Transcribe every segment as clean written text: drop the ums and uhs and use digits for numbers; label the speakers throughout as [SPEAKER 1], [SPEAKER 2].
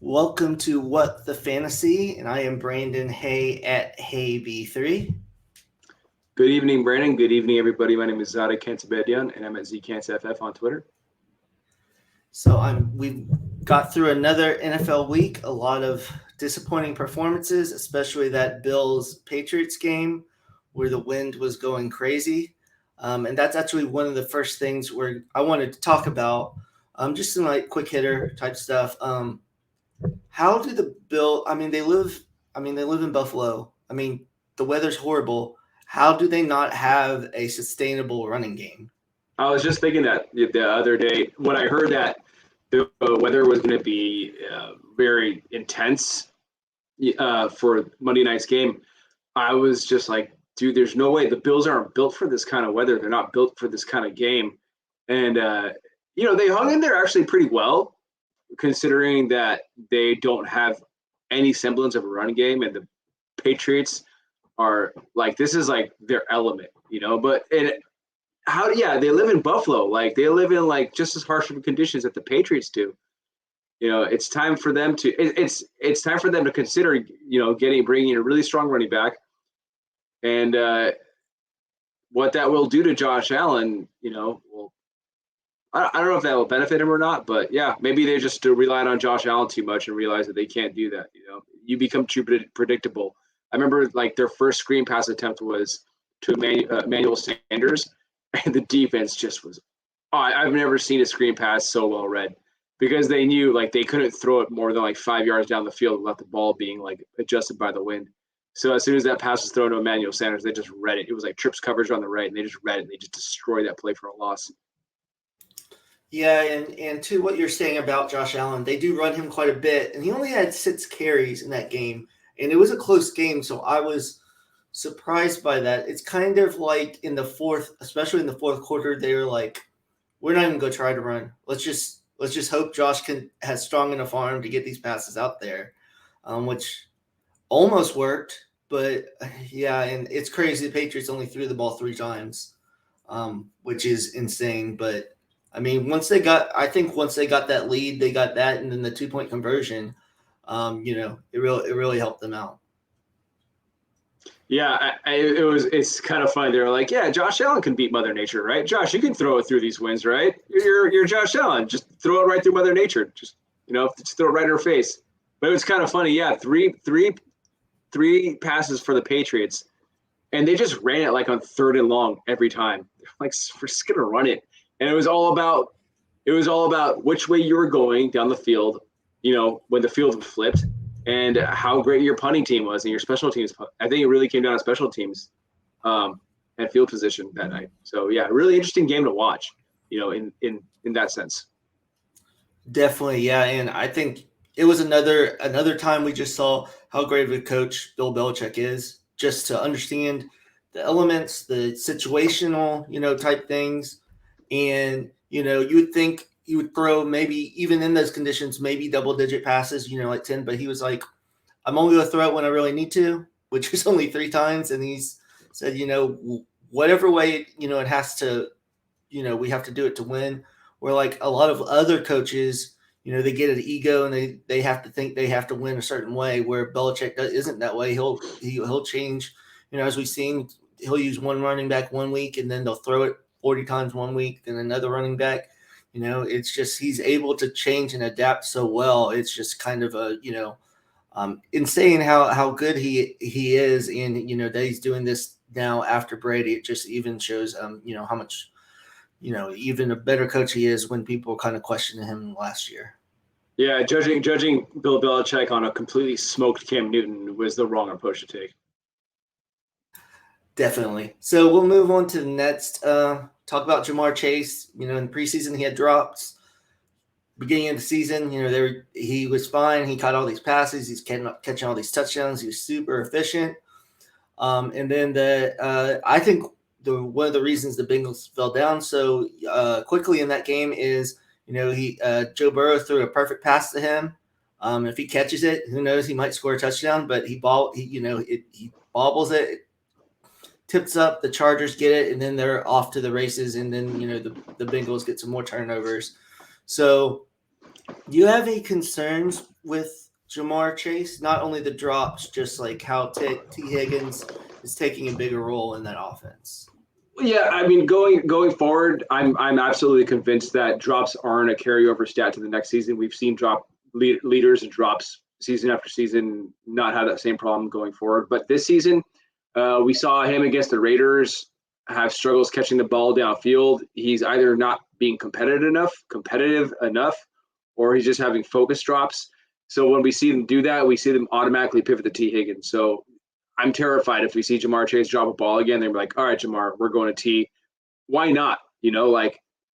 [SPEAKER 1] Welcome to What the Fantasy, and I am Brandon Hay at HayB3.
[SPEAKER 2] Good evening, Brandon. Good evening, everybody. My name is Zareh and I'm at ZCantsFF on Twitter.
[SPEAKER 1] We've got through another NFL week, a lot of disappointing performances, especially that Bills Patriots game where the wind was going crazy. And that's actually one of the first things where I wanted to talk about, just some like quick hitter type stuff. How do the Bill? They live in Buffalo. The weather's horrible. How do they not have a sustainable running game?
[SPEAKER 2] I was just thinking that the other day when I heard that the weather was going to be very intense for Monday night's game. I was just like, dude, there's no way the Bills aren't built for this kind of weather. They're not built for this kind of game. And, they hung in there actually pretty well, considering that they don't have any semblance of a run game. And the Patriots are like, this is like their element. But they live in Buffalo. Like they live in like just as harsh of conditions that the Patriots do. It's time for them to it's time for them to consider bringing a really strong running back, and what that will do to Josh Allen. Well, I don't know if that will benefit him or not, but yeah, maybe they just relied on Josh Allen too much and realized that they can't do that. You become too predictable. I remember like their first screen pass attempt was to Emmanuel Sanders, and the defense just was. Oh, I've never seen a screen pass so well read, because they knew like they couldn't throw it more than like 5 yards down the field without the ball being like adjusted by the wind. So as soon as that pass was thrown to Emmanuel Sanders, they just read it. It was like trips coverage on the right, and they just read it. And they just destroyed that play for a loss.
[SPEAKER 1] Yeah, and to what you're saying about Josh Allen, they do run him quite a bit, and he only had 6 carries in that game, and it was a close game, so I was surprised by that. It's kind of like in the fourth, especially in the fourth quarter, they were like, "We're not even going to try to run. Let's just hope Josh has strong enough arm to get these passes out there," which almost worked, but yeah, and it's crazy. The Patriots only threw the ball 3 times, which is insane, but. Once they got that lead, they got that, and then the 2-point conversion. It really helped them out.
[SPEAKER 2] Yeah, it's kind of funny. They were like, yeah, Josh Allen can beat Mother Nature, right? Josh, you can throw it through these winds, right? You're Josh Allen. Just throw it right through Mother Nature. Just throw it right in her face. But it was kind of funny. Yeah, three passes for the Patriots, and they just ran it like on 3rd and long every time. They're like, we're just gonna run it. And it was all about which way you were going down the field, when the field flipped, and how great your punting team was and your special teams. I think it really came down to special teams and field position that night. So yeah, really interesting game to watch, in that sense.
[SPEAKER 1] Definitely, yeah, and I think it was another time we just saw how great of a coach Bill Belichick is, just to understand the elements, the situational, type things. And, you would think he would throw maybe even in those conditions, maybe double-digit passes, like 10. But he was like, I'm only going to throw it when I really need to, which was only 3 times. And he's said, whatever way, it has to, we have to do it to win. Where like a lot of other coaches, they get an ego and they have to think they have to win a certain way. Where Belichick isn't that way. He'll change. As we've seen, he'll use one running back one week and then they'll throw it 40 times one week, then another running back. It's just he's able to change and adapt so well. It's just kind of a insane how good he is, and that he's doing this now after Brady. It just even shows how much even a better coach he is when people kind of questioned him last year.
[SPEAKER 2] Yeah, judging Bill Belichick on a completely smoked Cam Newton was the wrong approach to take.
[SPEAKER 1] Definitely. So we'll move on to the next. Talk about Jamar Chase. In preseason he had drops. Beginning of the season, he was fine. He caught all these passes. He's catching all these touchdowns. He was super efficient. And then I think one of the reasons the Bengals fell down so quickly in that game is Joe Burrow threw a perfect pass to him. If he catches it, who knows? He might score a touchdown. But he bobbles it, tips up. The Chargers get it, and then they're off to the races. And then the Bengals get some more turnovers. So Do you have any concerns with Jamar Chase? Not only the drops, just like how T. Higgins is taking a bigger role in that offense.
[SPEAKER 2] Yeah, I mean, going forward, I'm absolutely convinced that drops aren't a carryover stat to the next season. We've seen leaders and drops season after season not have that same problem going forward. But this season, we saw him against the Raiders have struggles catching the ball downfield. He's either not being competitive enough, or he's just having focus drops. So when we see them do that, we see them automatically pivot to T. Higgins. So I'm terrified if we see Jamar Chase drop a ball again. They're like, all right, Jamar, we're going to T. Why not?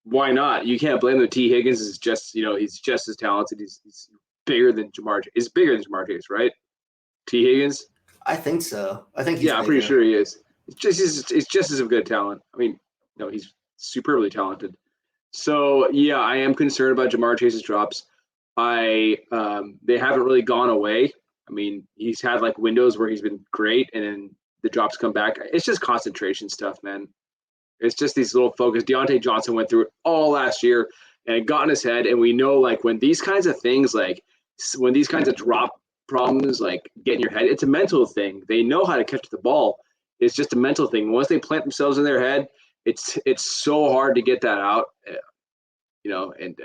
[SPEAKER 2] Why not? You can't blame the T. Higgins is just, he's just as talented. He's bigger than Jamar. He's bigger than Jamar Chase, right? T. Higgins.
[SPEAKER 1] I think so. I think he's
[SPEAKER 2] I'm
[SPEAKER 1] bigger.
[SPEAKER 2] pretty sure he is. It's just as a good talent. I mean, he's superbly talented. So yeah, I am concerned about Jamar Chase's drops. They haven't really gone away. I mean, he's had like windows where he's been great, and then the drops come back. It's just concentration stuff, man. It's just these little focus. Deontay Johnson went through it all last year, and it got in his head. And we know, like, when these kinds of things, like when these kinds of drop problems, like get in your head, it's a mental thing. They know how to catch the ball. It's just a mental thing. Once they plant themselves in their head, it's so hard to get that out. And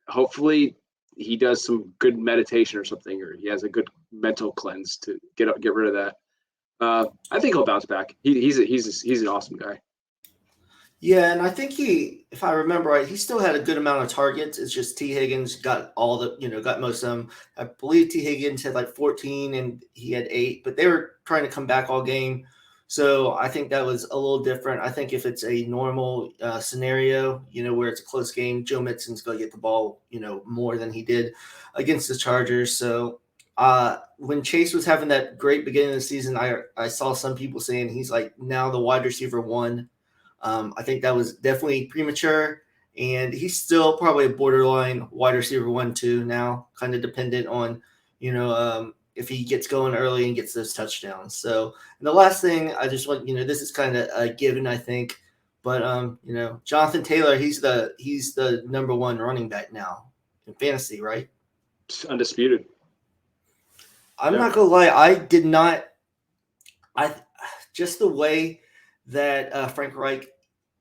[SPEAKER 2] hopefully he does some good meditation or something, or he has a good mental cleanse to get rid of that. I think he'll bounce back. He's an awesome guy.
[SPEAKER 1] Yeah, and I think if I remember right, he still had a good amount of targets. It's just T. Higgins got got most of them. I believe T. Higgins had like 14 and he had 8, but they were trying to come back all game. So I think that was a little different. I think if it's a normal scenario, where it's a close game, Joe Mixon's going to get the ball, more than he did against the Chargers. So when Chase was having that great beginning of the season, I saw some people saying he's like now the wide receiver 1. I think that was definitely premature, and he's still probably a borderline wide receiver 1-2 now, kind of dependent on, if he gets going early and gets those touchdowns. So, and the last thing I just want, this is kind of a given, I think, but Jonathan Taylor, he's the number 1 running back now in fantasy, right?
[SPEAKER 2] It's undisputed.
[SPEAKER 1] I'm not gonna lie, I did not. I just the way that Frank Reich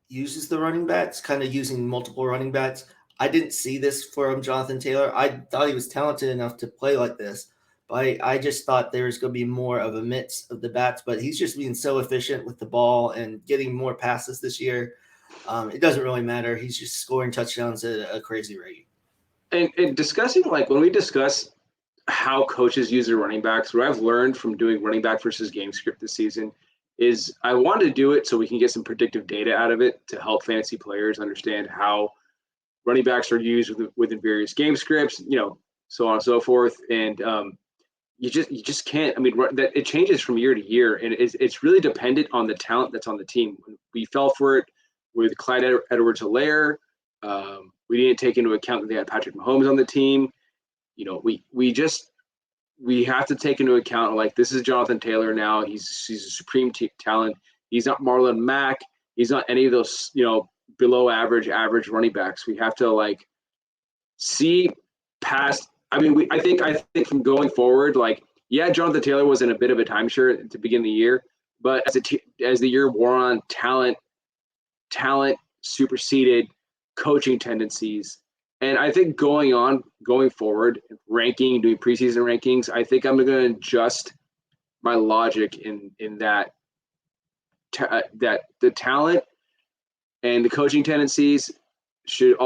[SPEAKER 1] uses the running backs, kind of using multiple running backs. I didn't see this from Jonathan Taylor. I thought he was talented enough to play like this, but I just thought there was going to be more of a mix of the bats. But he's just being so efficient with the ball and getting more passes this year. It doesn't really matter. He's just scoring touchdowns at a crazy rate.
[SPEAKER 2] And discussing, like, when we discuss how coaches use their running backs, what I've learned from doing running back versus game script this season is I wanted to do it so we can get some predictive data out of it to help fantasy players understand how running backs are used within various game scripts, so on and so forth. And you just can't. I mean, that it changes from year to year, and it's really dependent on the talent that's on the team. We fell for it with Clyde Edwards-Helaire. We didn't take into account that they had Patrick Mahomes on the team. We have to take into account, like, this is Jonathan Taylor now. He's a supreme talent. He's not Marlon Mack. He's not any of those, below average running backs. We have to, like, see past. I mean, I think from going forward, like, yeah, Jonathan Taylor was in a bit of a timeshare to begin the year, but as the year wore on, talent superseded coaching tendencies. And I think going forward, ranking, doing preseason rankings, I think I'm going to adjust my logic in that that the talent and the coaching tendencies should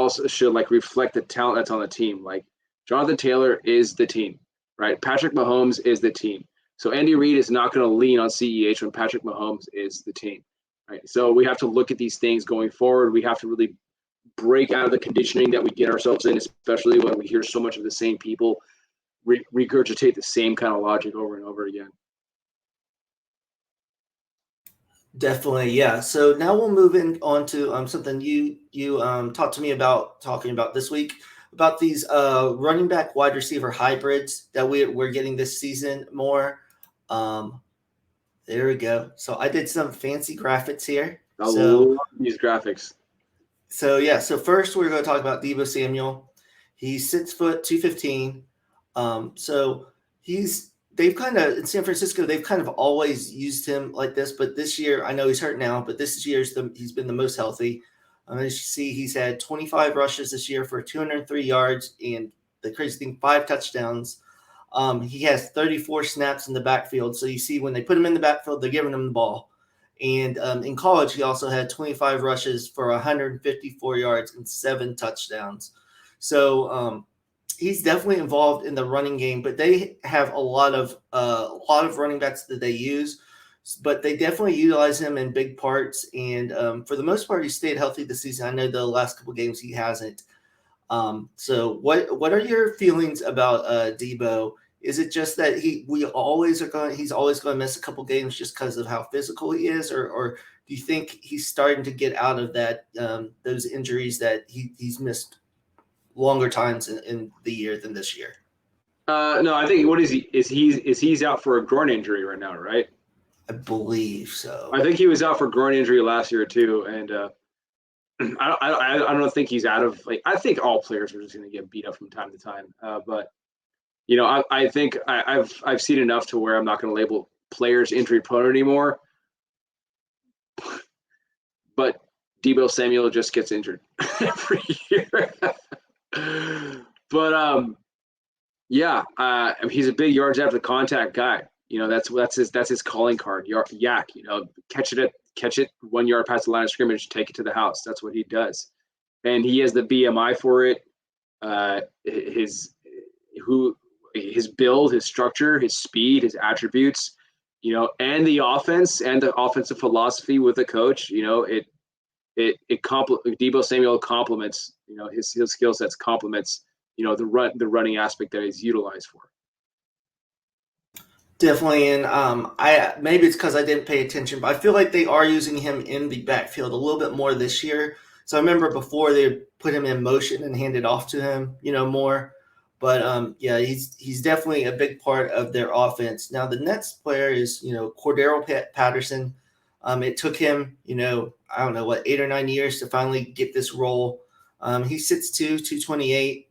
[SPEAKER 2] like reflect the talent that's on the team. Like, Jonathan Taylor is the team, right? Patrick Mahomes is the team. So Andy Reid is not going to lean on CEH when Patrick Mahomes is the team, right? So we have to look at these things going forward. We have to really break out of the conditioning that we get ourselves in, especially when we hear so much of the same people regurgitate the same kind of logic over and over again.
[SPEAKER 1] Definitely, yeah. So now we'll move on to something you talked to me about talking about this week, about these running back wide receiver hybrids that we're getting this season more. There we go. So I did some fancy graphics here.
[SPEAKER 2] I love these graphics.
[SPEAKER 1] So yeah, so first we're going to talk about Deebo Samuel. He's 6 foot 215. So they've kind of in San Francisco they've kind of always used him like this, but this year I know he's hurt now, but this year's he's been the most healthy. As you see, he's had 25 rushes this year for 203 yards and the crazy thing, 5 touchdowns. He has 34 snaps in the backfield. So you see when they put him in the backfield, they're giving him the ball. And in college, he also had 25 rushes for 154 yards and 7 touchdowns. So he's definitely involved in the running game, but they have a lot of running backs that they use, but they definitely utilize him in big parts. And for the most part, he stayed healthy this season. I know the last couple games he hasn't. So what are your feelings about Debo? Is it just that he's always going to miss a couple games just because of how physical he is, or do you think he's starting to get out of that those injuries that he's missed longer times in the year than this year?
[SPEAKER 2] No, I think what is he? He's out for a groin injury right now, right?
[SPEAKER 1] I believe so.
[SPEAKER 2] I think he was out for groin injury last year too, and I don't think he's out of I think all players are just going to get beat up from time to time, but I think I've seen enough to where I'm not going to label players injury prone anymore. But Deebo Samuel just gets injured every year. But he's a big yards after the contact guy. That's his calling card. Yak. Catch it 1 yard past the line of scrimmage, take it to the house. That's what he does, and he has the BMI for it. His build, his structure, his speed, his attributes, and the offense and the offensive philosophy with the coach. Deebo Samuel complements, his skill sets complements, the running aspect that he's utilized for.
[SPEAKER 1] Definitely, and I maybe it's because I didn't pay attention, but I feel like they are using him in the backfield a little bit more this year. So I remember before they put him in motion and handed off to him, more. But he's definitely a big part of their offense. Now the next player is Cordarelle Patterson. It took him I don't know 8 or 9 years to finally get this role. He's 6'2", 228.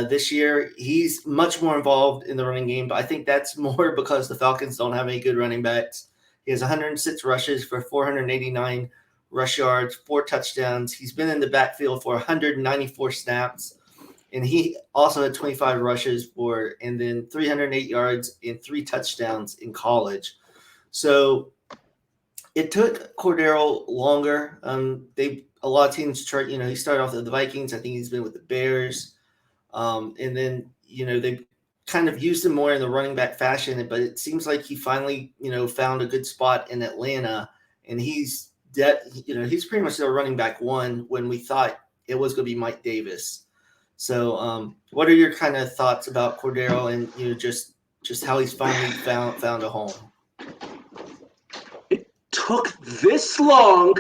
[SPEAKER 1] This year, he's much more involved in the running game, but I think that's more because the Falcons don't have any good running backs. He has 106 rushes for 489 rush yards, 4 touchdowns. He's been in the backfield for 194 snaps, and he also had 25 rushes and then 308 yards and 3 touchdowns in college. So it took Cordarelle longer. A lot of teams chart. He started off with the Vikings. I think he's been with the Bears. And then, they kind of used him more in the running back fashion, but it seems like he finally, found a good spot in Atlanta, and he's pretty much their running back one when we thought it was going to be Mike Davis. So, what are your kind of thoughts about Cordarelle and, just how he's finally found a home?
[SPEAKER 2] It took this long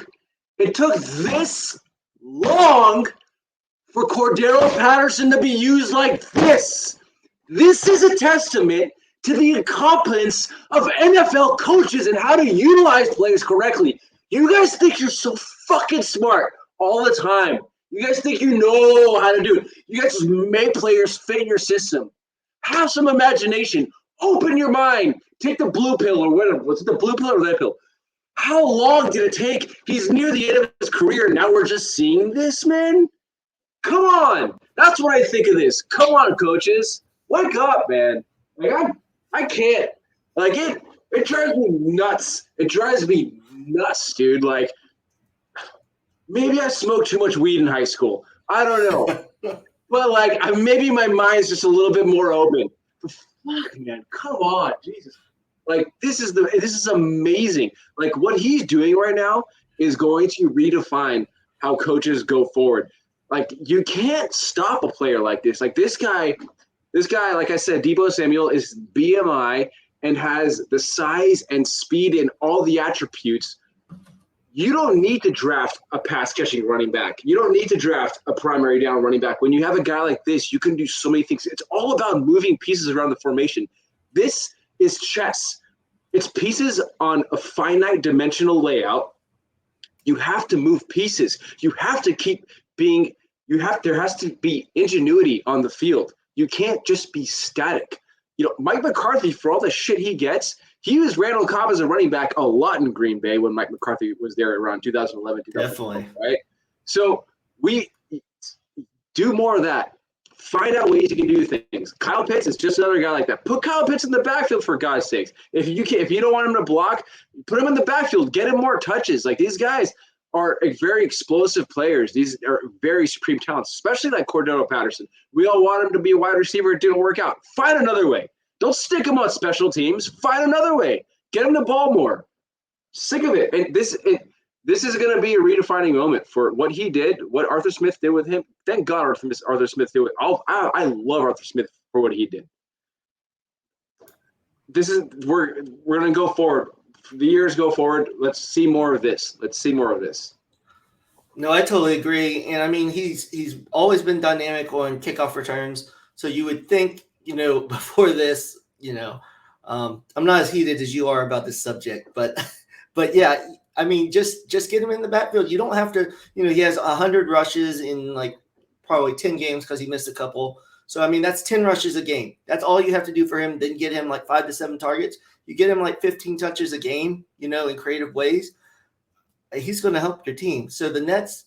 [SPEAKER 2] for Cordarelle Patterson to be used like this. This is a testament to the incompetence of NFL coaches and how to utilize players correctly. You guys think you're so fucking smart all the time. You guys think you know how to do it. You guys just make players fit in your system. Have some imagination. Open your mind. Take the blue pill or whatever. What's it, the blue pill or red pill? How long did it take? He's near the end of his career. Now we're just seeing this, man? Come on. That's what I think of this. Come on, coaches. Wake up, man. I can't. It drives me nuts. It drives me nuts, dude. Maybe I smoked too much weed in high school. I don't know. But maybe my mind's just a little bit more open. But fuck, man. Come on. Jesus. This is amazing. What he's doing right now is going to redefine how coaches go forward. You can't stop a player like this. This guy, like I said, Deebo Samuel is BMI and has the size and speed and all the attributes. You don't need to draft a pass-catching running back. You don't need to draft a primary down running back. When you have a guy like this, you can do so many things. It's all about moving pieces around the formation. This is chess. It's pieces on a finite dimensional layout. You have to move pieces. You have to keep being there has to be ingenuity on the field. You can't just be static. Mike McCarthy, for all the shit he gets, he used Randall Cobb as a running back a lot in Green Bay when Mike McCarthy was there around 2011, 2012,
[SPEAKER 1] Definitely.
[SPEAKER 2] right? So we do more of that. Find out ways you can do things. Kyle Pitts is just another guy like that. Put Kyle Pitts in the backfield, for God's sakes. If you don't want him to block, put him in the backfield. Get him more touches. Like, these guys are very explosive players. These are very supreme talents, especially like Cordarelle Patterson. We all want him to be a wide receiver. It didn't work out. Find another way. Don't stick him on special teams. Find another way. Get him the ball more. Sick of it. And this is going to be a redefining moment for what he did, what Arthur Smith did with him. Thank God Arthur Smith did it. I love Arthur Smith for what he did. We're going to go forward. The years go forward. Let's see more of this.
[SPEAKER 1] No, I totally agree. And I mean, he's always been dynamic on kickoff returns. So you would think, before this, I'm not as heated as you are about this subject, but yeah, I mean, just get him in the backfield. You don't have to, he has 100 rushes in like probably 10 games because he missed a couple. So, I mean, that's 10 rushes a game. That's all you have to do for him. Then get him like 5 to 7 targets. You get him like 15 touches a game, in creative ways. He's going to help your team. So the Nets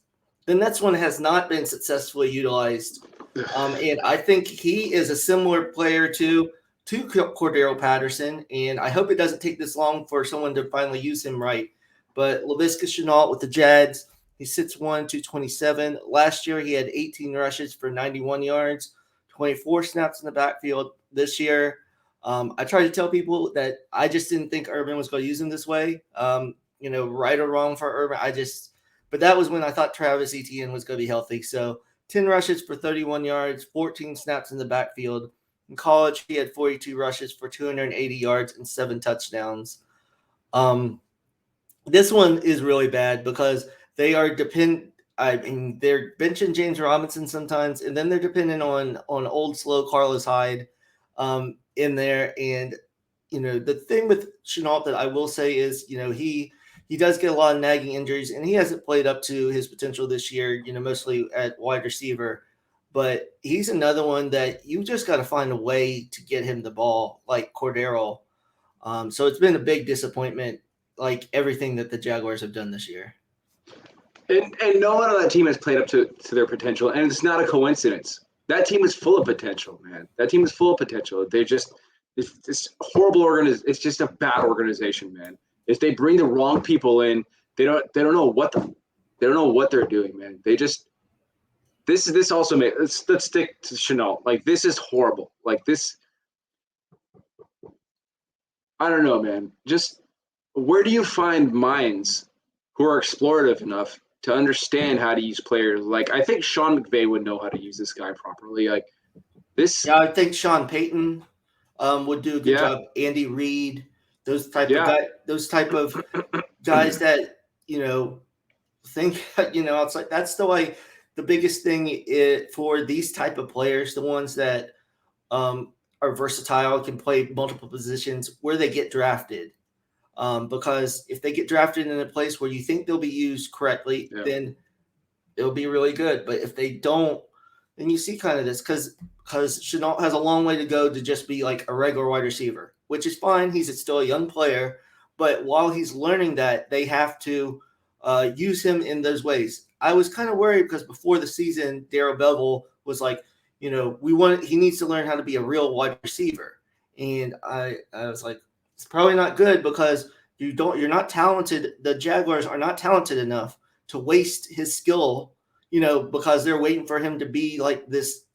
[SPEAKER 1] one has not been successfully utilized. And I think he is a similar player to Cordarelle Patterson. And I hope it doesn't take this long for someone to finally use him right. But Laviska Shenault with the Jags, he sits 227. Last year, he had 18 rushes for 91 yards, 24 snaps in the backfield. This year, I tried to tell people that I just didn't think Urban was going to use him this way. Right or wrong for Urban, but that was when I thought Travis Etienne was going to be healthy. So 10 rushes for 31 yards, 14 snaps in the backfield. In college, he had 42 rushes for 280 yards and 7 touchdowns. This one is really bad because they are they're benching James Robinson sometimes, and then they're dependent on old slow Carlos Hyde in there. And the thing with Shenault that I will say is, he does get a lot of nagging injuries, and he hasn't played up to his potential this year, mostly at wide receiver. But he's another one that you just got to find a way to get him the ball, like Cordarelle. So it's been a big disappointment, like everything that the Jaguars have done this year.
[SPEAKER 2] And no one on that team has played up to their potential, and it's not a coincidence. That team is full of potential, man. That team is full of potential. It's this horrible organization. It's just a bad organization, man. If they bring the wrong people in, they don't know what they're doing, man. This also made let's stick to Shenault. Like, this is horrible. Like, this, I don't know, man. Just where do you find minds who are explorative enough to understand how to use players? Like, I think Sean McVay would know how to use this guy properly. Like, this.
[SPEAKER 1] Yeah, I think Sean Payton would do a good job. Andy Reid, those type of guys that think outside. That's the biggest thing for these type of players, the ones that are versatile, can play multiple positions, where they get drafted. Because if they get drafted in a place where you think they'll be used correctly, then it'll be really good. But if they don't, then you see kind of this because Shenault has a long way to go to just be like a regular wide receiver, which is fine. He's still a young player. But while he's learning that, they have to use him in those ways. I was kind of worried because before the season, Darrell Bevell was like, he needs to learn how to be a real wide receiver. And I was like, it's probably not good because you're not talented. The Jaguars are not talented enough to waste his skill, because they're waiting for him to be like this,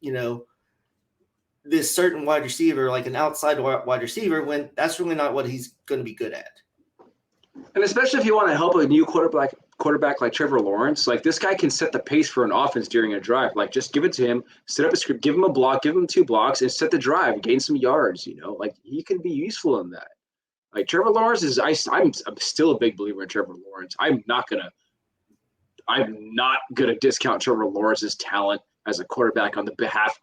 [SPEAKER 1] this certain wide receiver, like an outside wide receiver, when that's really not what he's going to be good at.
[SPEAKER 2] And especially if you want to help a new quarterback like Trevor Lawrence, like, this guy can set the pace for an offense during a drive. Like, just give it to him, set up a script, give him a block, give him 2 blocks, and set the drive, gain some yards. Like, he can be useful in that. Like, Trevor Lawrence is, I'm still a big believer in Trevor Lawrence. I'm not gonna discount Trevor Lawrence's talent as a quarterback on behalf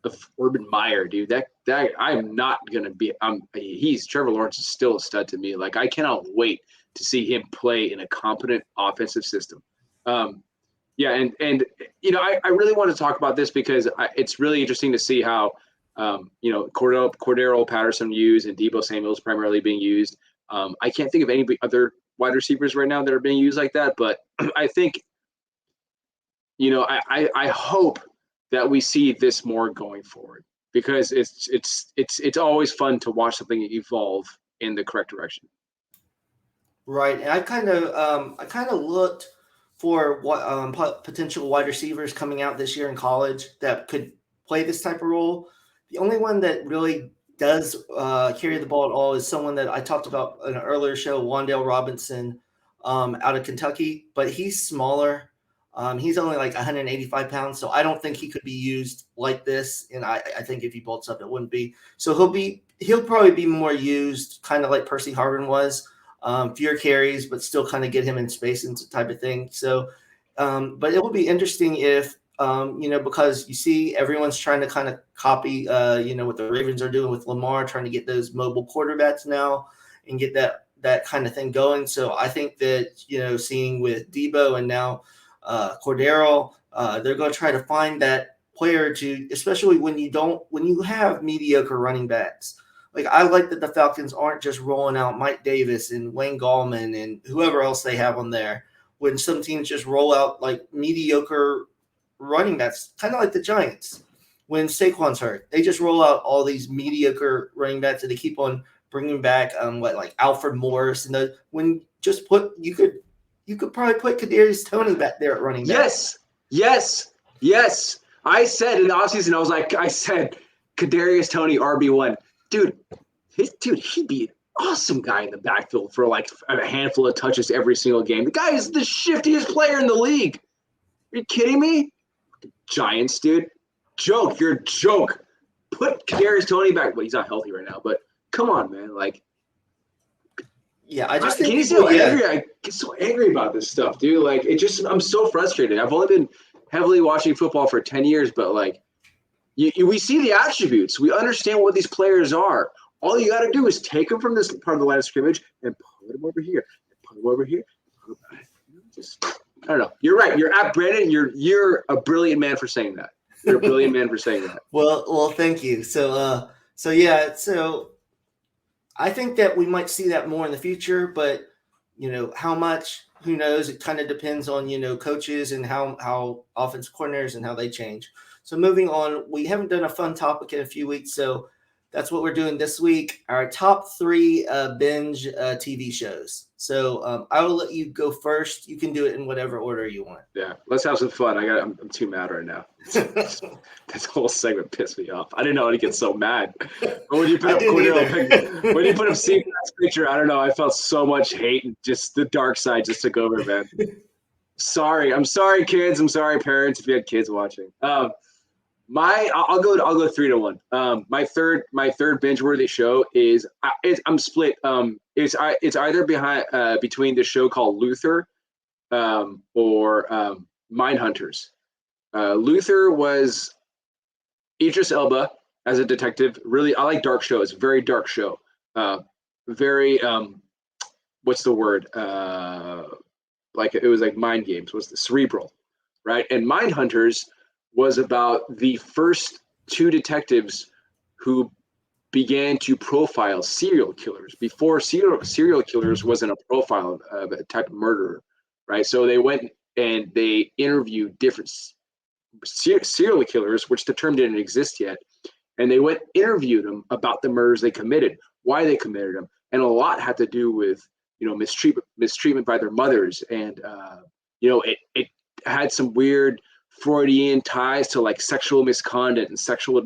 [SPEAKER 2] of Urban Meyer, dude. That I'm not gonna be. Trevor Lawrence is still a stud to me. Like, I cannot wait to see him play in a competent offensive system. Yeah, and I really want to talk about this because it's really interesting to see how Cordarelle Patterson used and Deebo Samuel's primarily being used. I can't think of any other wide receivers right now that are being used like that, but I think I hope that we see this more going forward because it's always fun to watch something evolve in the correct direction.
[SPEAKER 1] Right, and I kind of looked for what potential wide receivers coming out this year in college that could play this type of role. The only one that really does carry the ball at all is someone that I talked about in an earlier show, Wan'Dale Robinson, out of Kentucky, but he's smaller. He's only like 185 pounds, so I don't think he could be used like this. And I think if he bolts up, it wouldn't be. So he'll probably be more used, kind of like Percy Harvin was. Fewer carries, but still kind of get him in space and type of thing. So, but it will be interesting if, because you see everyone's trying to kind of copy, what the Ravens are doing with Lamar, trying to get those mobile quarterbacks now and get that kind of thing going. So I think that, seeing with Deebo and now Cordarelle, they're going to try to find that player especially when you have mediocre running backs. Like, I like that the Falcons aren't just rolling out Mike Davis and Wayne Gallman and whoever else they have on there. When some teams just roll out like mediocre running backs, kind of like the Giants. When Saquon's hurt, they just roll out all these mediocre running backs and they keep on bringing back like Alfred Morris and you could probably put Kadarius Toney back there at running back.
[SPEAKER 2] Yes. I said in the offseason, I said Kadarius Toney RB1. Dude, he'd be an awesome guy in the backfield for like a handful of touches every single game. The guy is the shiftiest player in the league. Are you kidding me? Giants, dude. You're a joke. Put Kadarius Toney back. Well, he's not healthy right now, but come on, man. Like,
[SPEAKER 1] yeah, I just think
[SPEAKER 2] can you see how angry I get so angry about this stuff, dude? Like, I'm so frustrated. I've only been heavily watching football for 10 years, but like, we see the attributes. We understand what these players are. All you got to do is take them from this part of the line of scrimmage and put them over here. Put them over here. Just, I don't know. You're right. You're at Brandon. You're a brilliant man for saying that. You're a brilliant man for saying that.
[SPEAKER 1] Well, thank you. So yeah. So I think that we might see that more in the future, but how much? Who knows? It kind of depends on coaches and how offensive coordinators and how they change. So moving on, we haven't done a fun topic in a few weeks, so that's what we're doing this week. Our top 3 binge TV shows. So I will let you go first. You can do it in whatever order you want.
[SPEAKER 2] Yeah, let's have some fun. I'm too mad right now. This whole segment pissed me off. I didn't know how to get so mad. But when you put up Seacrest's picture, I don't know. I felt so much hate and just the dark side just took over, man. Sorry. I'm sorry, kids. I'm sorry, parents, if you had kids watching. I'll go 3-1. My third binge-worthy show is I'm split. It's either between the show called Luther, or Mindhunters. Luther was Idris Elba as a detective. Really, I like dark shows. Very dark show. Very what's the word? Like it was like mind games. Was the cerebral, right? And Mindhunters was about the first 2 detectives who began to profile serial killers before serial killers wasn't a profile of a type of murderer, right? So they went and they interviewed different serial killers, which the term didn't exist yet, and they went interviewed them about the murders they committed, why they committed them, and a lot had to do with mistreatment by their mothers, and it had some weird Freudian ties to like sexual misconduct and sexual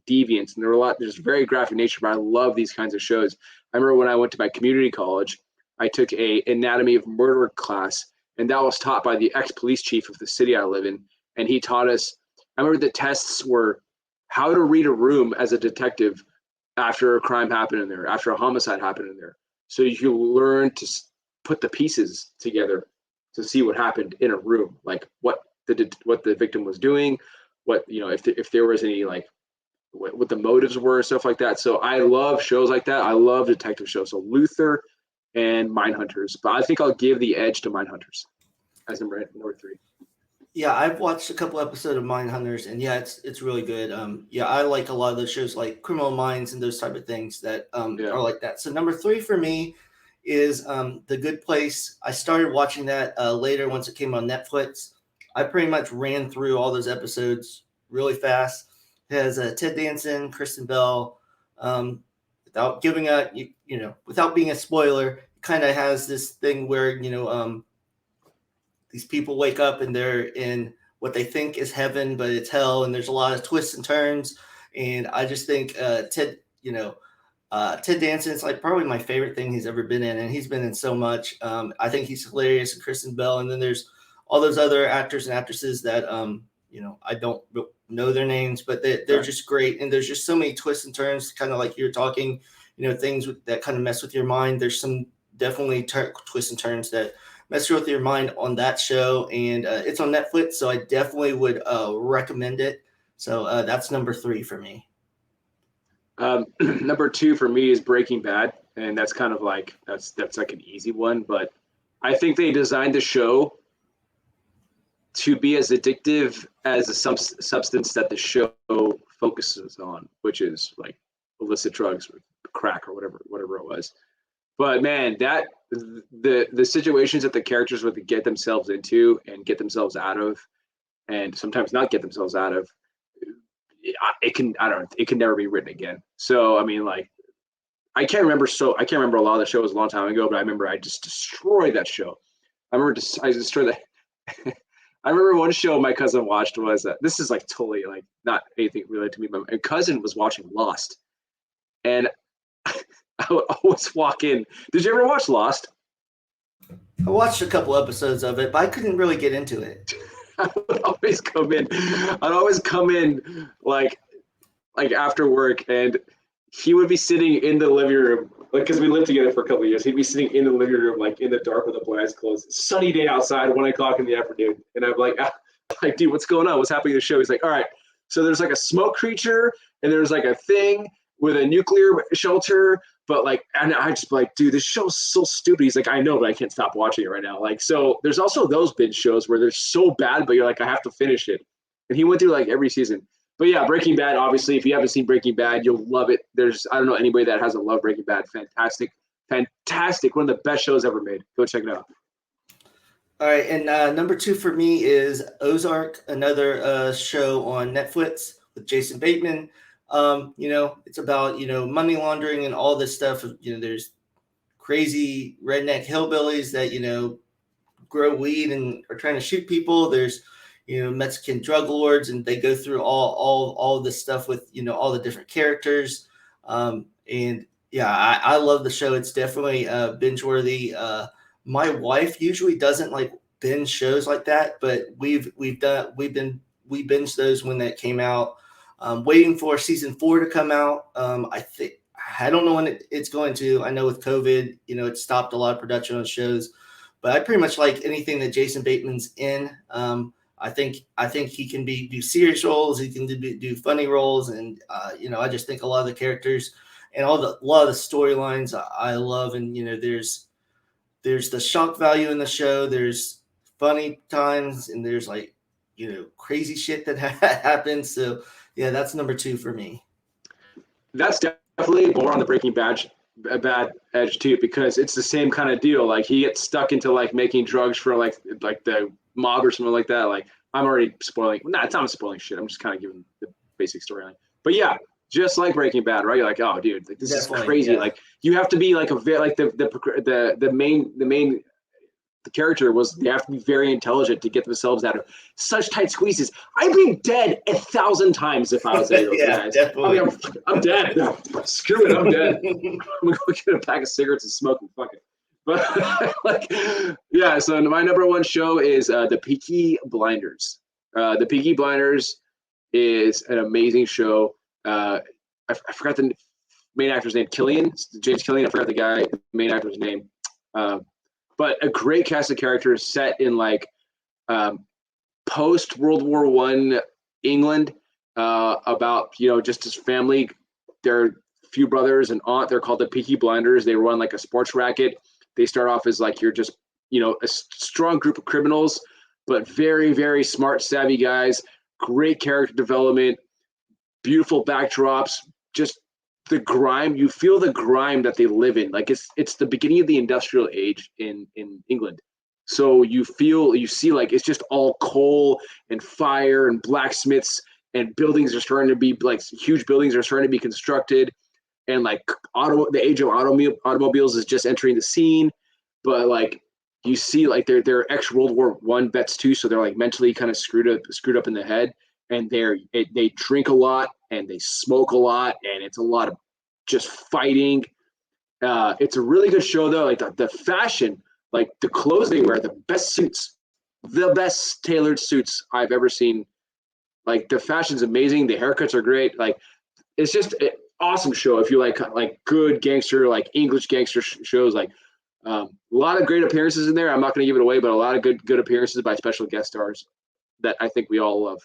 [SPEAKER 2] deviance, and there's very graphic nature, but I love these kinds of shows. I remember when I went to my community college, I took a anatomy of murder class, and that was taught by the ex-police chief of the city I live in, and he taught us, I remember the tests were how to read a room as a detective after a crime happened in there, after a homicide happened in there. So you learn to put the pieces together to see what happened in a room, like what the victim was doing, if there was any like what the motives were, stuff like that. So I love shows like that. I love detective shows. So Luther and Mindhunters, but I think I'll give the edge to Mindhunters as number 3.
[SPEAKER 1] Yeah, I've watched a couple episodes of Mindhunters, and yeah, it's really good. Yeah, I like a lot of those shows like Criminal Minds and those type of things that
[SPEAKER 2] Yeah.
[SPEAKER 1] are like that. So number three for me is The Good Place. I started watching that later once it came on Netflix. I pretty much ran through all those episodes really fast. It has Ted Danson, Kristen Bell. Without giving a without being a spoiler, it kind of has this thing where these people wake up and they're in what they think is heaven, but it's hell, and there's a lot of twists and turns. And I just think Ted Danson is like probably my favorite thing he's ever been in, and he's been in so much. I think he's hilarious, and Kristen Bell, and then there's all those other actors and actresses that I don't know their names, but they're
[SPEAKER 2] Right.
[SPEAKER 1] just great. And there's just so many twists and turns, kind of like you're talking, things that kind of mess with your mind. There's some definitely twists and turns that mess with your mind on that show, and it's on Netflix, so I definitely would recommend it. So that's number three for me.
[SPEAKER 2] Number two for me is Breaking Bad, and that's kind of like that's like an easy one, but I think they designed the show to be as addictive as the substance that the show focuses on, which is like illicit drugs or crack or whatever it was. But man, that the situations that the characters would get themselves into and get themselves out of, and sometimes not get themselves out of, it can I don't know, it can never be written again. So I mean, like I can't remember a lot of the shows a long time ago, but I remember I just destroyed that show. I destroyed that. I remember one show my cousin watched was this is like totally like not anything related to me, but my cousin was watching Lost, and I would always walk in. Did you ever watch Lost?
[SPEAKER 1] I watched a couple episodes of it, but I couldn't really get into it.
[SPEAKER 2] I would always come in. I'd always come in like after work, and he would be sitting in the living room, like because we lived together for a couple of years. He'd be sitting in the living room, like in the dark with the blinds closed, sunny day outside, 1 o'clock in the afternoon, and I'm like, like, dude, what's going on? What's happening in the show? He's like, all right, so there's like a smoke creature, and there's like a thing with a nuclear shelter, but like, and I just like, dude, this show's so stupid. He's like, I know, but I can't stop watching it right now. Like, so there's also those binge shows where they're so bad, but you're like, I have to finish it. And he went through like every season. But yeah, Breaking Bad, obviously, if you haven't seen Breaking Bad, you'll love it. I don't know anybody that hasn't loved Breaking Bad. Fantastic. Fantastic. One of the best shows ever made. Go check it out.
[SPEAKER 1] All right, and number two for me is Ozark, another show on Netflix with Jason Bateman. It's about money laundering and all this stuff. There's crazy redneck hillbillies that grow weed and are trying to shoot people. There's Mexican drug lords, and they go through all this stuff with all the different characters. And yeah, I love the show. It's definitely binge worthy. My wife usually doesn't like binge shows like that, but we binged those when that came out. Waiting for season 4 to come out. I don't know when it's going to. I know with COVID, it stopped a lot of production on shows, but I pretty much like anything that Jason Bateman's in. I think he can do serious roles. He can do funny roles, and I just think a lot of the characters and a lot of the storylines I love. And there's the shock value in the show. There's funny times, and there's like crazy shit that happens. So yeah, that's number two for me.
[SPEAKER 2] That's definitely more on the Bad edge too, because it's the same kind of deal. Like he gets stuck into like making drugs for like the mob or something like that. Like I'm already spoiling. No, it's not spoiling shit. I'm just kind of giving the basic storyline. But yeah, just like Breaking Bad, right? You're like, oh, dude, like, this
[SPEAKER 1] Definitely,
[SPEAKER 2] is crazy.
[SPEAKER 1] yeah.
[SPEAKER 2] Like you have to be like the main the character was they have to be very intelligent to get themselves out of such tight squeezes. I'd be dead 1,000 times if I was any of those
[SPEAKER 1] Yeah,
[SPEAKER 2] guys.
[SPEAKER 1] definitely.
[SPEAKER 2] I mean, I'm dead. No, screw it, I'm dead. I'm gonna go get a pack of cigarettes and smoke and fuck it. But like, yeah. So my number one show is the Peaky Blinders. The Peaky Blinders is an amazing show. I forgot the main actor's name, James Killian. I forgot the main actor's name. But a great cast of characters set in like post World War I England, about just his family. Their few brothers and aunt. They're called the Peaky Blinders. They run like a sports racket. They start off as like you're just a strong group of criminals, but very, very smart, savvy guys. Great character development, beautiful backdrops, just the grime. You feel the grime that they live in. Like it's the beginning of the industrial age in England. So you see like it's just all coal and fire and blacksmiths, and buildings are starting to be like huge buildings are starting to be constructed, and like the age of automobiles is just entering the scene. But like you see like they're ex World War One vets too, so they're like mentally kind of screwed up in the head, and they drink a lot and they smoke a lot, and it's a lot of just fighting. It's a really good show though. Like the fashion, like the clothes they wear, the best suits, the best tailored suits I've ever seen. Like the fashion's amazing, the haircuts are great. Like it's just an awesome show if you like good gangster, like English gangster shows. Like a lot of great appearances in there. I'm not going to give it away, but a lot of good appearances by special guest stars that I think we all love.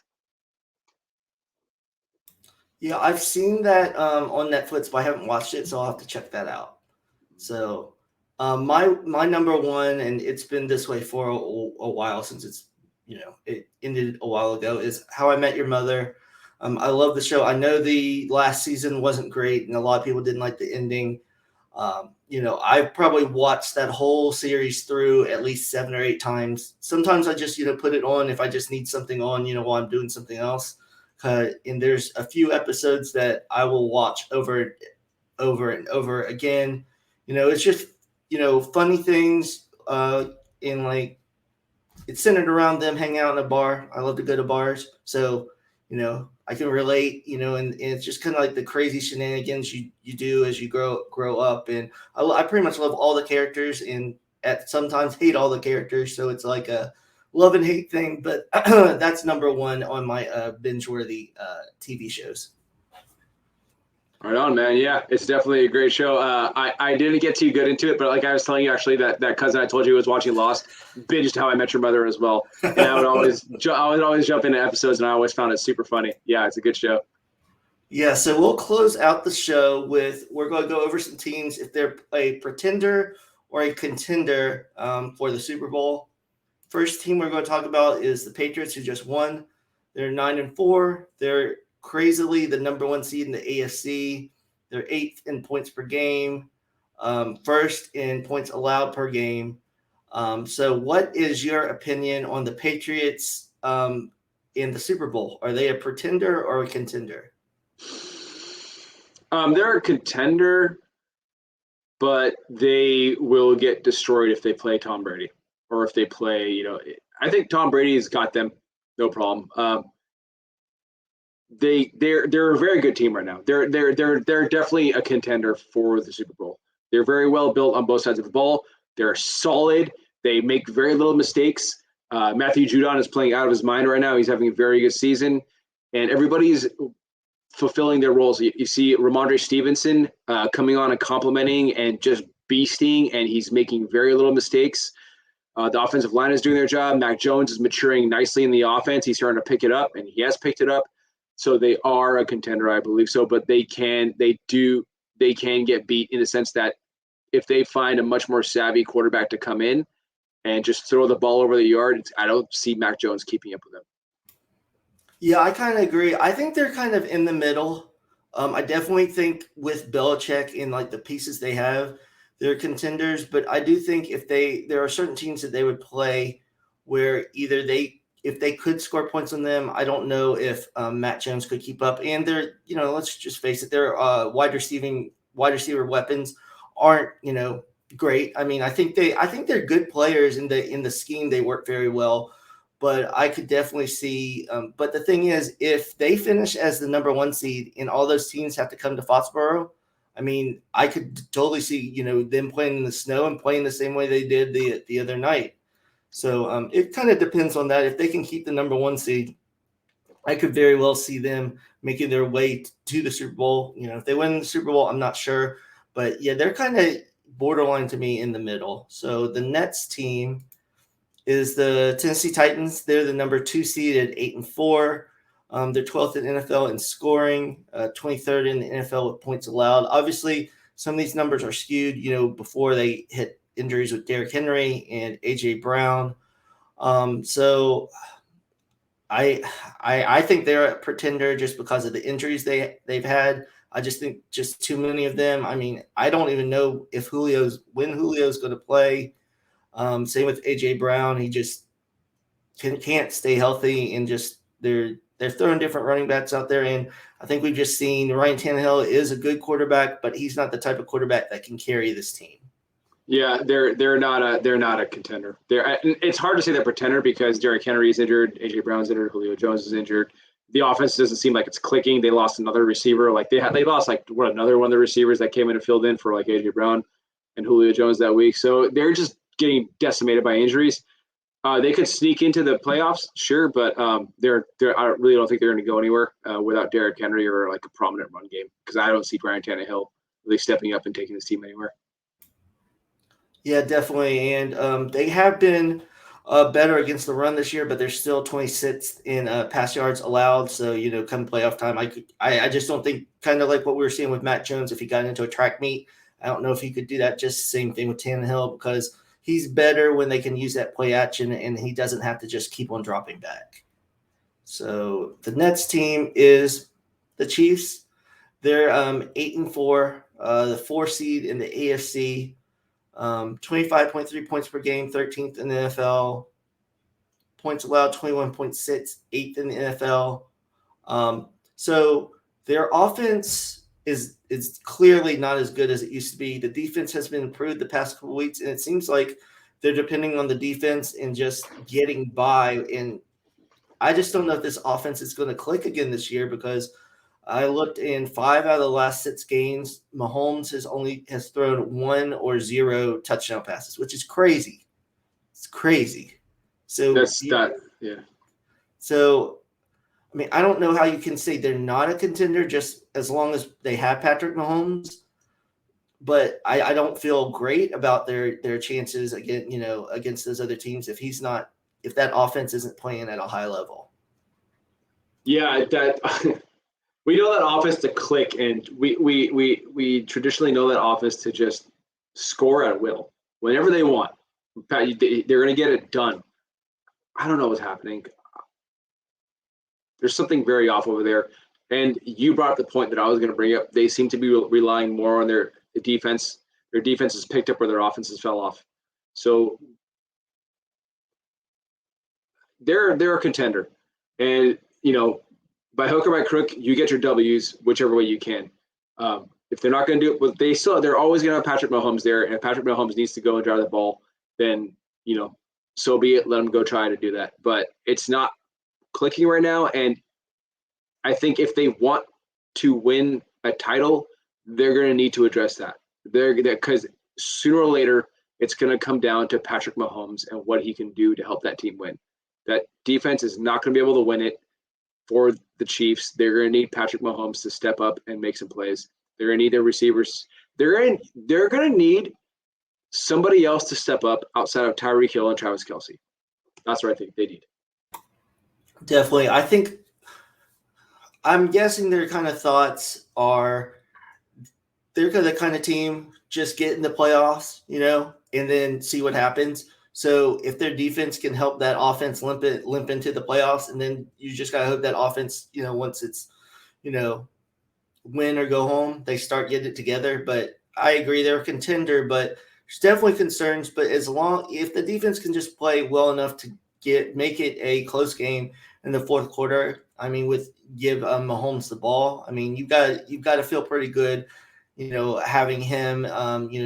[SPEAKER 1] Yeah, I've seen that on Netflix, but I haven't watched it, so I'll have to check that out. So, my number one, and it's been this way for a while since it ended a while ago, is How I Met Your Mother. I love the show. I know the last season wasn't great, and a lot of people didn't like the ending. I've probably watched that whole series through at least 7 or 8 times. Sometimes I just put it on if I just need something on while I'm doing something else. And there's a few episodes that I will watch over and over again. It's just funny things. In like it's centered around them hanging out in a bar. I love to go to bars, so I can relate. And it's just kind of like the crazy shenanigans you do as you grow up. And I pretty much love all the characters, and at sometimes hate all the characters. So it's like a love and hate thing. But that's number one on my binge-worthy TV shows.
[SPEAKER 2] Right on, man. Yeah, it's definitely a great show. I didn't get too good into it, but like I was telling you, actually, that cousin I told you was watching Lost binged How I Met Your Mother as well, and I would always jump into episodes, and I always found it super funny. Yeah, it's a good show.
[SPEAKER 1] Yeah, so we'll close out the show with we're going to go over some teams if they're a pretender or a contender for the Super Bowl. First team we're going to talk about is the Patriots, who just won. They're 9-4. They're crazily the number one seed in the AFC. They're eighth in points per game, first in points allowed per game. So what is your opinion on the Patriots in the Super Bowl? Are they a pretender or a contender?
[SPEAKER 2] They're a contender, but they will get destroyed if they play Tom Brady or if they play. I think Tom Brady's got them, no problem. They're a very good team right now. They're definitely a contender for the Super Bowl. They're very well built on both sides of the ball. They're solid. They make very little mistakes. Matthew Judon is playing out of his mind right now. He's having a very good season, and everybody's fulfilling their roles. You see Ramondre Stevenson coming on and complimenting and just beasting, and he's making very little mistakes. The offensive line is doing their job. Mac Jones is maturing nicely in the offense. He's starting to pick it up, and he has picked it up. So they are a contender, I believe so. But they can get beat in the sense that if they find a much more savvy quarterback to come in and just throw the ball over the yard, I don't see Mac Jones keeping up with them.
[SPEAKER 1] Yeah, I kind of agree. I think they're kind of in the middle. I definitely think with Belichick and like the pieces they have, they're contenders. But I do think there are certain teams that they would play where either if they could score points on them, I don't know if Matt Jones could keep up. And they're, let's just face it, their wide receiver weapons aren't, great. I mean, I think they're good players in the scheme. They work very well. But I could definitely see. But the thing is, if they finish as the number one seed and all those teams have to come to Foxborough, I mean, I could totally see, them playing in the snow and playing the same way they did the other night. So it kind of depends on that. If they can keep the number one seed, I could very well see them making their way to the Super Bowl. If they win the Super Bowl, I'm not sure. But yeah, they're kind of borderline to me in the middle. So the next team is the Tennessee Titans. They're the number 2 seed at 8-4. They're 12th in NFL in scoring, 23rd in the NFL with points allowed. Obviously, some of these numbers are skewed, before they hit injuries with Derrick Henry and A.J. Brown. So I think they're a pretender just because of the injuries they've had. I just think just too many of them. I mean, I don't even know if when Julio's going to play. Same with AJ Brown. He just can't stay healthy, and just they're throwing different running backs out there. And I think we've just seen Ryan Tannehill is a good quarterback, but he's not the type of quarterback that can carry this team.
[SPEAKER 2] Yeah, they're not a contender. It's hard to say they're pretender because Derrick Henry is injured, AJ Brown's injured, Julio Jones is injured. The offense doesn't seem like it's clicking. They lost another receiver. Like they lost another one of the receivers that came in and filled in for like AJ Brown and Julio Jones that week. So they're just getting decimated by injuries. They could sneak into the playoffs, sure, but I really don't think they're going to go anywhere without Derrick Henry or like a prominent run game because I don't see Brian Tannehill really stepping up and taking this team anywhere.
[SPEAKER 1] Yeah, definitely. And they have been better against the run this year, but they're still 26th in pass yards allowed. So, come playoff time, I just don't think, kind of like what we were seeing with Matt Jones, if he got into a track meet, I don't know if he could do that. Just same thing with Tannehill because he's better when they can use that play action and he doesn't have to just keep on dropping back. So the next team is the Chiefs. They're 8-4, the 4 seed in the AFC. 25.3 points per game, 13th in the NFL. Points allowed, 21.6, 8th in the NFL. So their offense is clearly not as good as it used to be. The defense has been improved the past couple of weeks, and it seems like they're depending on the defense and just getting by. And I just don't know if this offense is going to click again this year because I looked in 5 out of the last 6 games. Mahomes has thrown 1 or 0 touchdown passes, which is crazy. It's crazy. So
[SPEAKER 2] yeah.
[SPEAKER 1] So, I mean, I don't know how you can say they're not a contender just as long as they have Patrick Mahomes. But I don't feel great about their chances against those other teams if that offense isn't playing at a high level.
[SPEAKER 2] Yeah, we know that offense to click, and we traditionally know that offense to just score at will whenever they want. They're going to get it done. I don't know what's happening. There's something very off over there. And you brought up the point that I was going to bring up. They seem to be relying more on their defense. Their defense has picked up where their offenses fell off. So they're a contender. And, by hook or by crook, you get your W's whichever way you can. If they're not going to do it, but they're always going to have Patrick Mahomes there. And if Patrick Mahomes needs to go and drive the ball, then, so be it. Let him go try to do that. But it's not clicking right now. And I think if they want to win a title, they're going to need to address that. Because sooner or later, it's going to come down to Patrick Mahomes and what he can do to help that team win. That defense is not going to be able to win it for the Chiefs. They're going to need Patrick Mahomes to step up and make some plays. They're going to need their receivers. They're going to need somebody else to step up outside of Tyreek Hill and Travis Kelce. That's what I think they need.
[SPEAKER 1] Definitely. I'm guessing their kind of thoughts are they're the kind of team just get in the playoffs, and then see what happens. So if their defense can help that offense limp into the playoffs, and then you just got to hope that offense, once it's, win or go home, they start getting it together. But I agree they're a contender, but there's definitely concerns. But if the defense can just play well enough to make it a close game in the fourth quarter, I mean, give Mahomes the ball, I mean, you've got to feel pretty good, having him,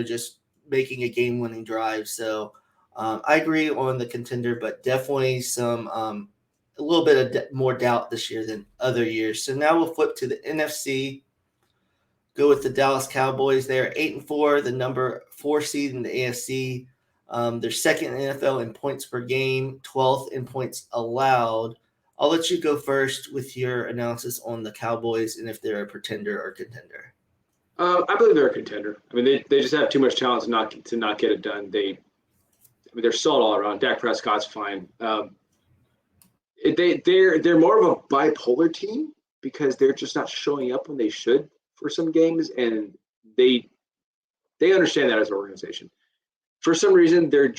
[SPEAKER 1] just making a game-winning drive. So I agree on the contender, but definitely some a little bit of more doubt this year than other years. So now we'll flip to the NFC. Go with the Dallas Cowboys. They're 8-4, the number 4 seed in the AFC. They're second in the NFL in points per game, 12th in points allowed. I'll let you go first with your analysis on the Cowboys and if they're a pretender or contender.
[SPEAKER 2] I believe they're a contender. I mean, they just have too much talent to not get it done. They're solid all around. Dak Prescott's fine. They're more of a bipolar team because they're just not showing up when they should for some games, and they understand that as an organization. for some reason, their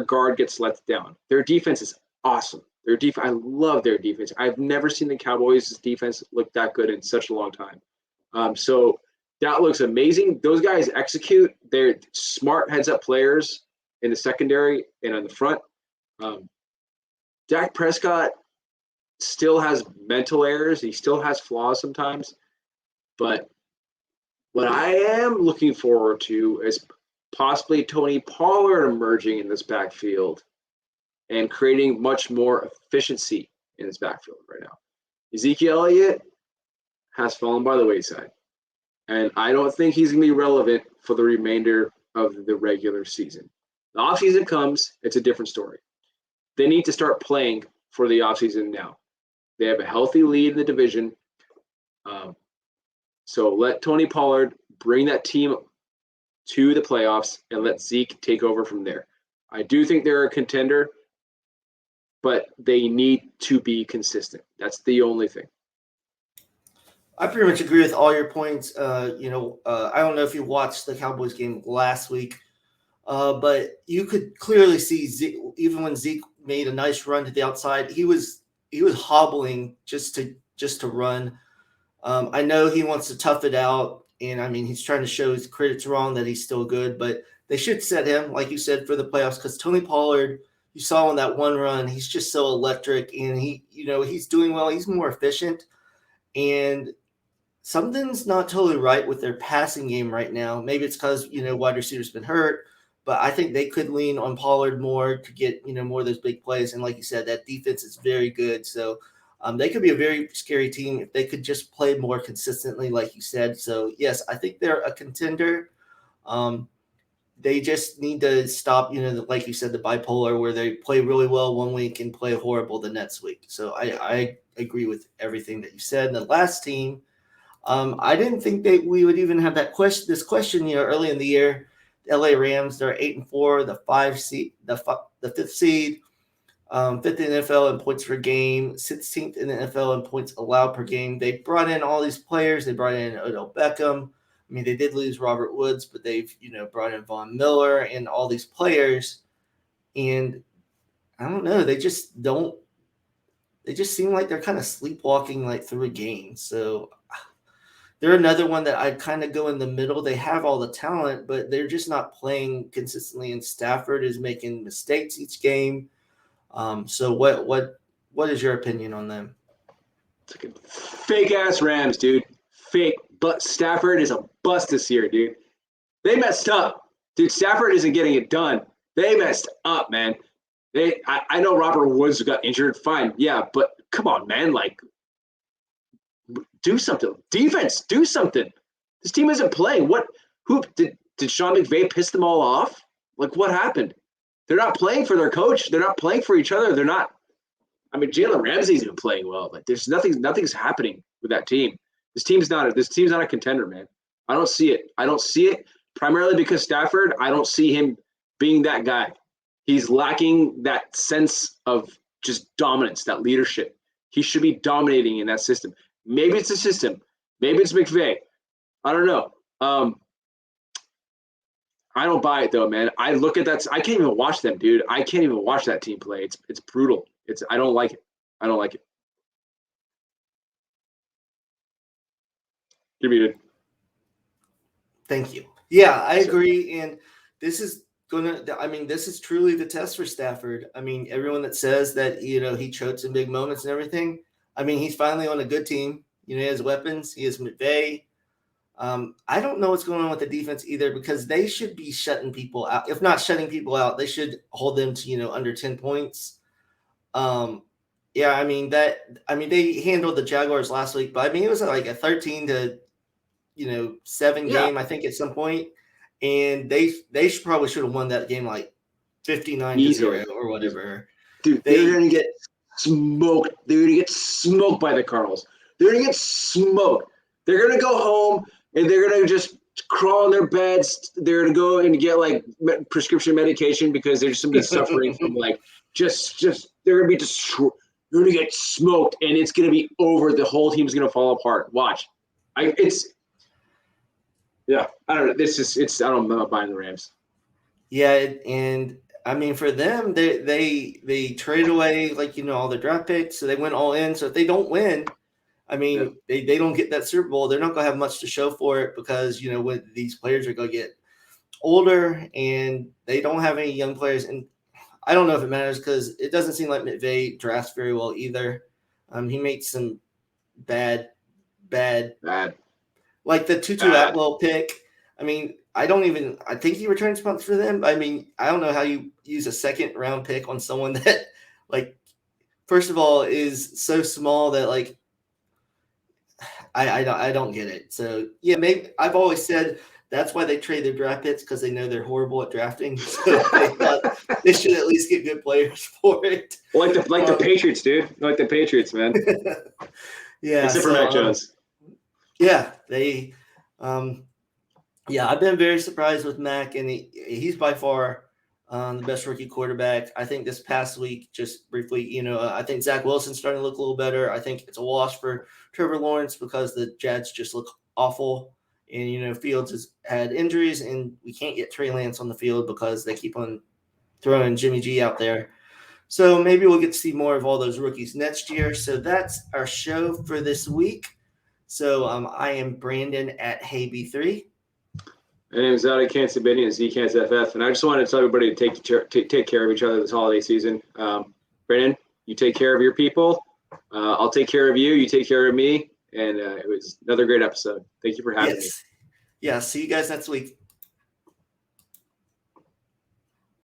[SPEAKER 2] guard gets let down. Their defense is awesome. I love their defense. I've never seen the Cowboys' defense look that good in such a long time. So that looks amazing. Those guys execute. They're smart heads-up players in the secondary and on the front. Dak Prescott still has mental errors. He still has flaws sometimes. But what I am looking forward to is possibly Tony Pollard emerging in this backfield and creating much more efficiency in this backfield right now. Ezekiel Elliott has fallen by the wayside, and I don't think he's going to be relevant for the remainder of the regular season. The offseason comes, it's a different story. They need to start playing for the offseason now. They have a healthy lead in the division. So let Tony Pollard bring that team to the playoffs and let Zeke take over from there. I do think they're a contender, but they need to be consistent. That's the only thing.
[SPEAKER 1] I pretty much agree with all your points. I don't know if you watched the Cowboys game last week, but you could clearly see Zeke, even when Zeke made a nice run to the outside, he was hobbling just to run. I know he wants to tough it out, and I mean he's trying to show his critics wrong that he's still good, but they should set him, like you said, for the playoffs because Tony Pollard, you saw on that one run, he's just so electric, and he's doing well. He's more efficient, and something's not totally right with their passing game right now. Maybe it's because wide receiver's been hurt, but I think they could lean on Pollard more to get more of those big plays. And like you said, that defense is very good, so they could be a very scary team if they could just play more consistently, like you said. So yes, I think they're a contender. They just need to stop, like you said, the bipolar where they play really well one week and play horrible the next week. So I agree with everything that you said. And the last team, I didn't think that we would even have this question, early in the year. The LA Rams, they're 8-4, the fifth seed, fifth in the NFL in points per game, 16th in the NFL in points allowed per game. They brought in all these players. They brought in Odell Beckham. I mean, they did lose Robert Woods, but they've brought in Von Miller and all these players. And I don't know, they just seem like they're kind of sleepwalking like through a game. So they're another one that I'd kind of go in the middle. They have all the talent, but they're just not playing consistently. And Stafford is making mistakes each game. So what is your opinion on them?
[SPEAKER 2] Fake ass Rams, dude. Fake. But Stafford is a bust this year, dude. They messed up. Dude, Stafford isn't getting it done. They messed up, man. I know Robert Woods got injured. Fine. Yeah, but come on, man. Like, do something. Defense, do something. This team isn't playing. Who did Sean McVay piss them all off? Like, what happened? They're not playing for their coach. They're not playing for each other. They're not. I mean, Jalen Ramsey's been playing well, but there's nothing's happening with that team. This team's not a contender, man. I don't see it primarily because Stafford, I don't see him being that guy. He's lacking that sense of just dominance, that leadership. He should be dominating in that system. Maybe it's the system. Maybe it's McVay. I don't know. I don't buy it though, man. I look at that. I can't even watch them, dude. I can't even watch that team play. It's brutal. I don't like it. I don't like it. You're muted.
[SPEAKER 1] Thank you. Yeah, I agree. And this is truly the test for Stafford. I mean, everyone that says that, he chokes in big moments and everything. I mean, he's finally on a good team. He has weapons. He has McVay. I don't know what's going on with the defense either because they should be shutting people out. If not shutting people out, they should hold them to, under 10 points. They handled the Jaguars last week, but I mean, it was like a 13-7 game, I think, at some point. And they probably should have won that game like 59-0 or whatever.
[SPEAKER 2] Dude, they're going to get smoked. They're going to get smoked by the Cardinals. They're going to get smoked. They're going to go home and they're going to just crawl in their beds. They're going to go and get like prescription medication because they're just going to be suffering from like just they're going to be destroyed. They're going to get smoked and it's going to be over. The whole team's going to fall apart. Watch. I don't know. I'm not buying the Rams.
[SPEAKER 1] Yeah, and I mean for them, they trade away all their draft picks, so they went all in. So if they don't win, I mean they don't get that Super Bowl. They're not gonna have much to show for it because when these players are gonna get older and they don't have any young players. And I don't know if it matters because it doesn't seem like McVay drafts very well either. He made some bad,
[SPEAKER 2] Bad,
[SPEAKER 1] like the Tutu
[SPEAKER 2] bad.
[SPEAKER 1] Atwell pick. I mean, I think he returns punts for them. I mean, I don't know how you use a second round pick on someone that, like, first of all, is so small that I don't get it. So yeah, maybe I've always said that's why they trade their draft picks because they know they're horrible at drafting. So they thought they should at least get good players for it.
[SPEAKER 2] Like the Patriots, dude. Like the Patriots, man.
[SPEAKER 1] Yeah.
[SPEAKER 2] Except for Mac Jones.
[SPEAKER 1] Yeah, I've been very surprised with Mac, and he's by far the best rookie quarterback. I think this past week, just briefly, I think Zach Wilson's starting to look a little better. I think it's a wash for Trevor Lawrence because the Jets just look awful. And, Fields has had injuries, and we can't get Trey Lance on the field because they keep on throwing Jimmy G out there. So maybe we'll get to see more of all those rookies next year. So that's our show for this week. So I am Brandon at HeyB3.
[SPEAKER 2] My name is Zareh Kansabini and ZKansFF, and I just wanted to tell everybody to take care of each other this holiday season. Brandon, you take care of your people. I'll take care of you. You take care of me. And it was another great episode. Thank you for having me.
[SPEAKER 1] Yeah, see you guys next week.